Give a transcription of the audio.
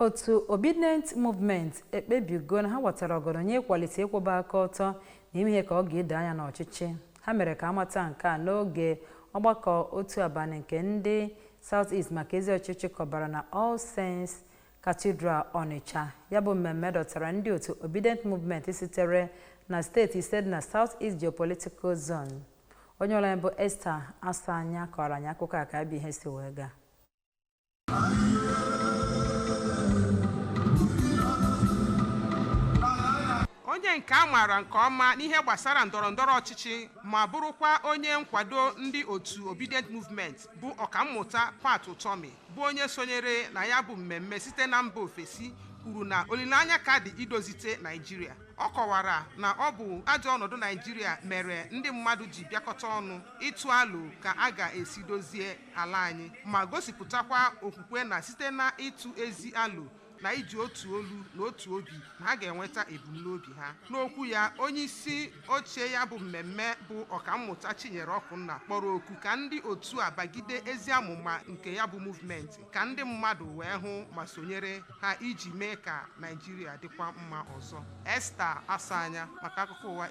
Otu Obident movement ekpebigo na ha watara ọgọdọ nye kwalite ịkwụba aka ọtọ na ime ihe ka ọ ga-edo anya n'ọchịchị. Ha mere ka amata nke a n'oge ọgbakọ otu abalị nke ndị South East maka ezi ọchịchị kọbara na All Saints Cathedral Onitsha. Ya bụ mmemme dọtara ndị otu Obident movement sitere na steeti ise dị na South East Geopolitical Zone. Onye ọrụ anyị bụ Esther Asanya kọrọ anyị akụkọ a ka abịa ihe si wee gaa. Onye nke a maara nke ọma n'ihe gbasara ndọrọndọrọ ọchịchị ma bụrụkwa onye nkwado ndị otu Obident Movement bụ ọkammụta Pat Utomi bụ onye sonyere na ya bụ mmemme site na mba ofesi kwuru na olileanya ka dị idozite Naịjirịa. Ọ kọwara na ọ bụ ajọ ọnọdụ Naịjirịa mere ndị mmadụ ji bịakọta ọnụ ịtụ alo ka a ga-esi dozie ala anyị ma gosipụtakwa okwukwe na site na ịtụ ezi alo na iji otu olu na otu obi na ha ga-enweta ebumnobi ha. N'okwu ya, onye isi oche ya bụ mmemme bụ ọkammụta Chinyere Ọkụnna kpọrọ oku ka ndị otu a bagide ezi amụma nke ya bụ movement ka ndị mmadụ wee hụ ma sonyere ha iji mee ka Naịjirịa dịkwa mma ọzọ. Esther Asanya maka akụkọ ụwa.